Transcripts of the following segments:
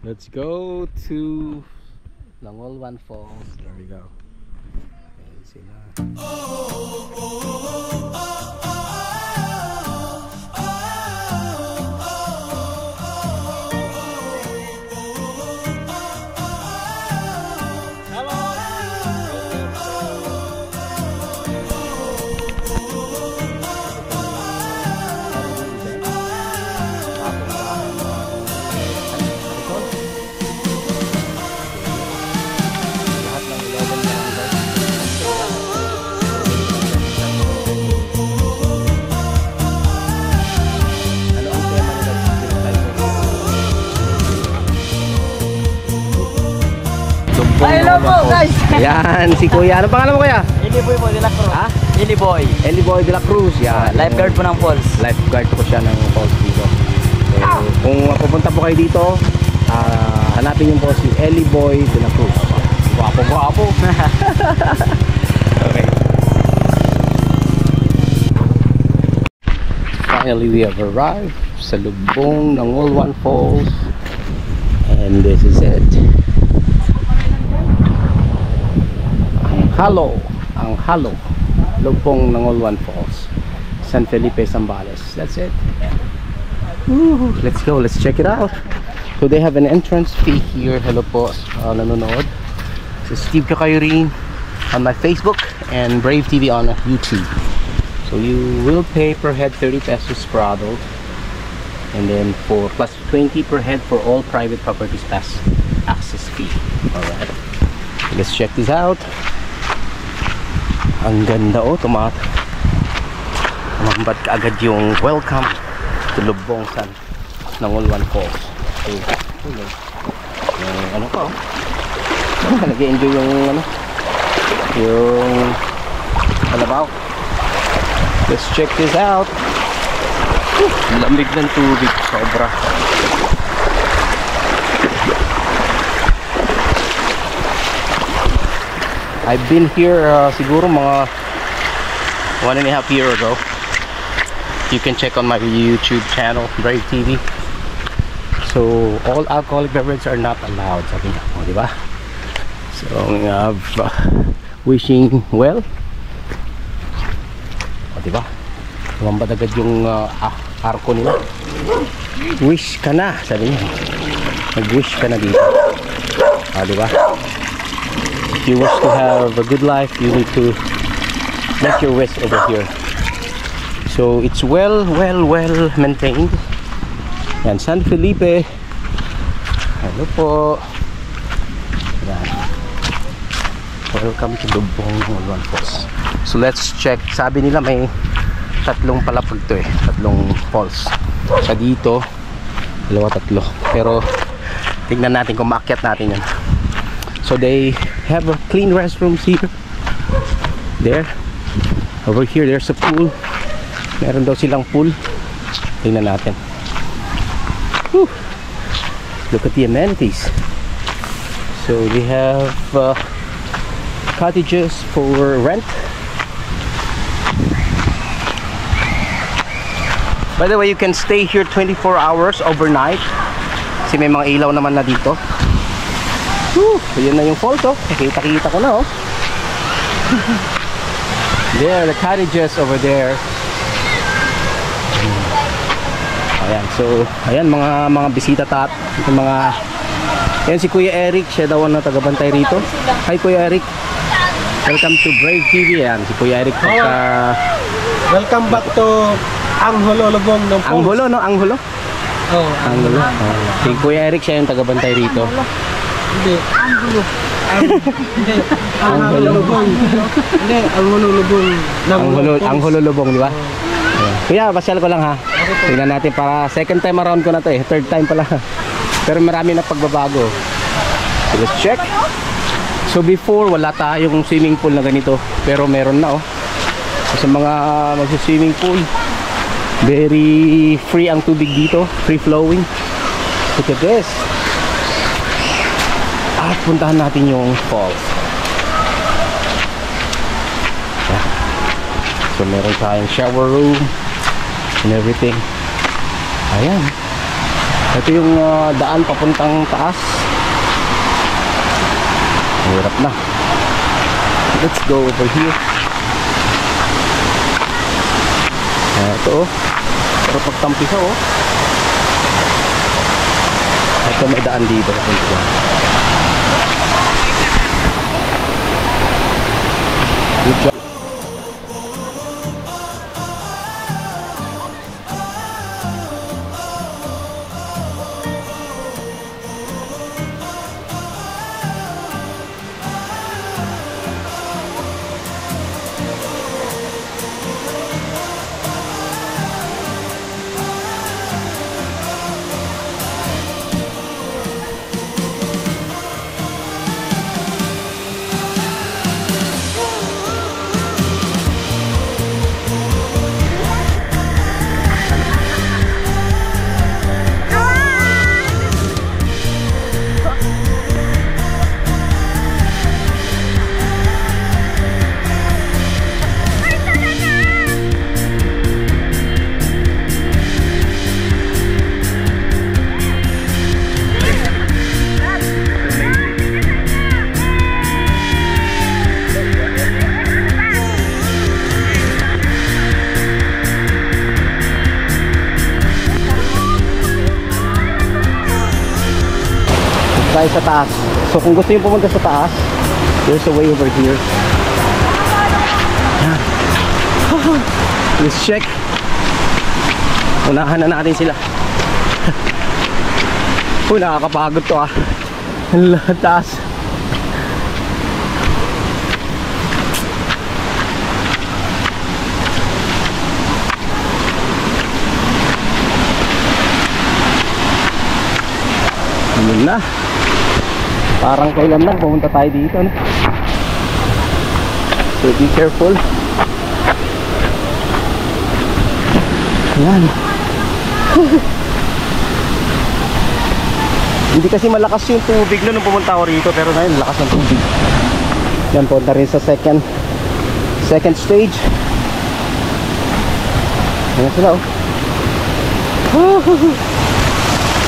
Let's go to Nangolwan Falls. There we go. Ayan sila. Hello po guys! Yan, si Kuya. Ano pangalan mo Kuya? Eliboy po de la Cruz. Ha? Eliboy. Eliboy de la Cruz. Yan. Lifeguard po ng falls. Lifeguard po siya ng falls dito. So, kung pupunta po kayo dito, hanapin yung po si Eliboy de la Cruz. Guwapo. Okay. Finally, we have arrived sa lubong ng Nangolwan Falls. And this is it. Ang halo lubong ng Nangolwan Falls, San Felipe, Zambales. That's it. Woo, let's go, let's check it out. So they have an entrance fee here. Hello po nanonood. So Steve Kakayurin on my Facebook and Brave TV on YouTube. So you will pay per head 30 pesos per adult, and then for plus 20 per head for all private properties pass access fee. Alright, let's check this out. Ang ganda tumambat ka agad yung welcome to Lubong San Nangolwan Falls. Ano ko nag-enjoy yung kalabaw. Let's check this out. Lamig ng tubig sobra. I've been here siguro mga 1.5 years ago. You can check on my YouTube channel, Brave TV. So all alcoholic beverages are not allowed, sabi niya, di ba? So wishing well, di ba? Tumambad agad yung arko nila. Wish ka na, sabi niya. Nag-wish ka na dito, di ba? If you wish to have a good life, you need to make your wish over here. So it's well maintained. And San Felipe. Hello po. Yan. Welcome to Lubong Nangolwan Falls. So let's check. Sabi nila may tatlong palapag to tatlong falls. Sa dito, tatlo. Pero tingnan natin kung maakyat natin yan. So they have a clean restrooms here. There. Over here there's a pool. Meron daw silang pool. Tingnan natin. Whew. Look at the amenities. So they have cottages for rent. By the way, you can stay here 24 hours overnight. Kasi may mga ilaw naman na dito. Whew, yun na yung falls Nakita ko na There, the cottages over there. Ayan, so ayan mga bisita ayan si Kuya Eric, siya daw na tagabantay rito. Hi Kuya Eric. Welcome to Brave TV. Ayan, si Kuya Eric. Welcome back to Angholo Lubong ng Falls. Angholo, no? Angholo? Oh, Angholo. Si Kuya Eric, siya yung tagabantay rito. Hindi. Angholo Lubong. Hindi, Angholo Lubong. Angholo Lubong, di ba? Kuya, pasyal ko lang ha. Tingnan natin para second time around ko na to third time pala. Pero marami na pagbabago. So let's check. So before wala tayong swimming pool na ganito, pero meron na sa mga magsi-swimming pool. Very free ang tubig dito, free flowing. Look at this. At puntahan natin yung falls. So meron tayong shower room and everything. Ayan. Ito yung daan papuntang taas. Hirap na. Let's go over here. Ito oh. Pero pagtampisa oh. Ito may daan dito. Good job. Tayo sa taas. So kung gusto nyo pumunta sa taas, there's a way over here. Let's check. Unahan na natin sila. Uy, nakakapagod to ah. Ang taas. Yun na. Parang kailan lang pumunta tayo dito, no? So be careful. Yan. Hindi kasi malakas yung tubig nung pumunta ako rito, pero ngayon lakas ng tubig. Yan, punta rin sa second stage. Yan sila oh.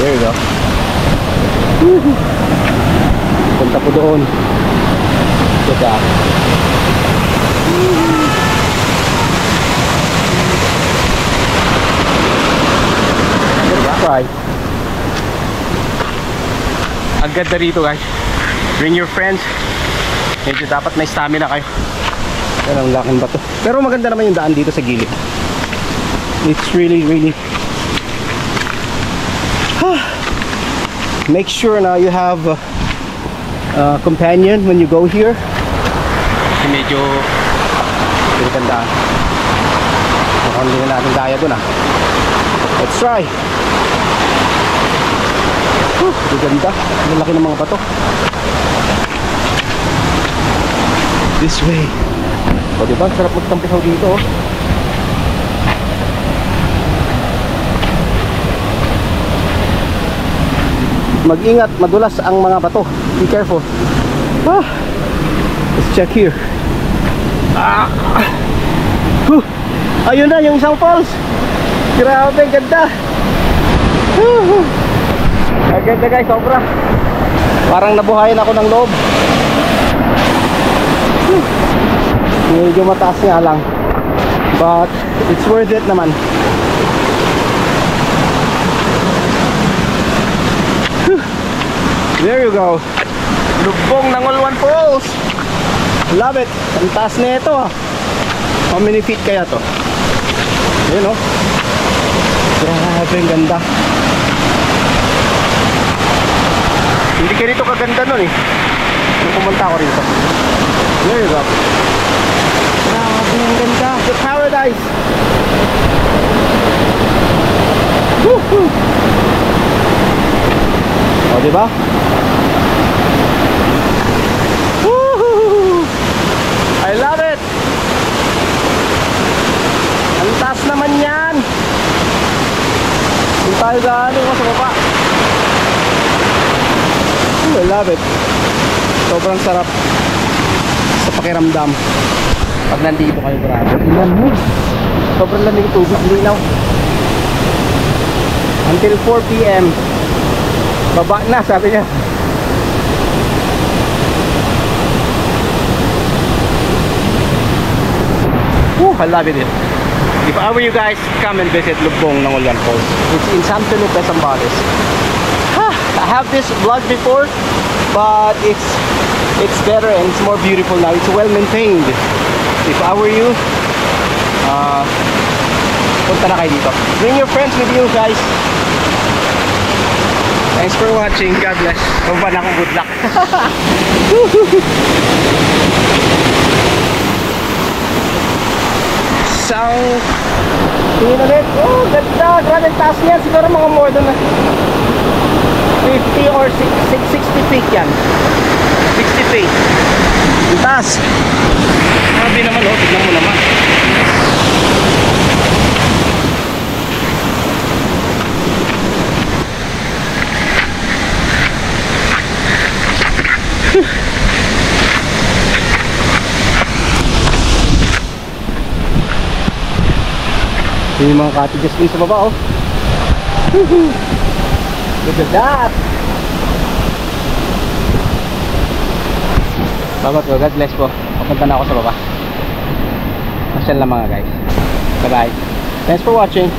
There you go. Punta po doon. Diba? Right. Ang ganda rito guys. Bring your friends. Medyo dapat may stamina kayo. Yan ang laking bato. Pero maganda naman yung daan dito sa gilid. It's really make sure na you have companion when you go here. Medyo gandaan. Mukhang hindi na natin kaya dun ah. Let's try. Ganda. Ang laki ng mga bato. This way. O diba? Sarap magtampisaw dito oh. Mag-ingat, madulas ang mga bato. Be careful. Let's check here. Ayun na yung isang falls. Grabe, ganda. Ang ganda guys, sobra. Parang nabuhayan ako ng loob. Medyo mataas nga lang, but it's worth it naman. There you go. Lubong ng Olwan Falls. Love it. Ang taas na ito ah. How many feet kaya to? Ayun oh. Grabe, ang ganda. Hindi ka rito kaganda nun eh nung pumunta ako rito. There you go. Grabe, ang ganda. The paradise. Woohoo. O diba? Woohoo. I love it. Ang taas naman yan. Kung tayo gaano sa baba. I love it. Sobrang sarap sa pakiramdam pag nandito kayo. Grabe, ilan mo. Sobrang lamig tubig, linaw. Until 4 PM Baba na, sabi niya. I love it. If ever you guys come and visit Lubong Nangoluan Falls, it's in San Felipe, Zambales. I have this vlog before, but it's better and it's more beautiful now. It's well maintained. If I were you, punta na kayo dito. Bring your friends with you, guys. Thanks for watching. God bless. Huwag na akong good luck. Isang tingin ulit. Oh, ganda. Grabe taas yan. Siguro mga more than 50 or 60 feet yan. 60 feet. Ang taas. Grabe naman, oh. Tignan mo naman. Yung mga cottages din sa baba, oh. Look at that. Babat ko, God bless po. Papunta na ako sa baba. Masyal lang mga guys. Bye bye. Thanks for watching.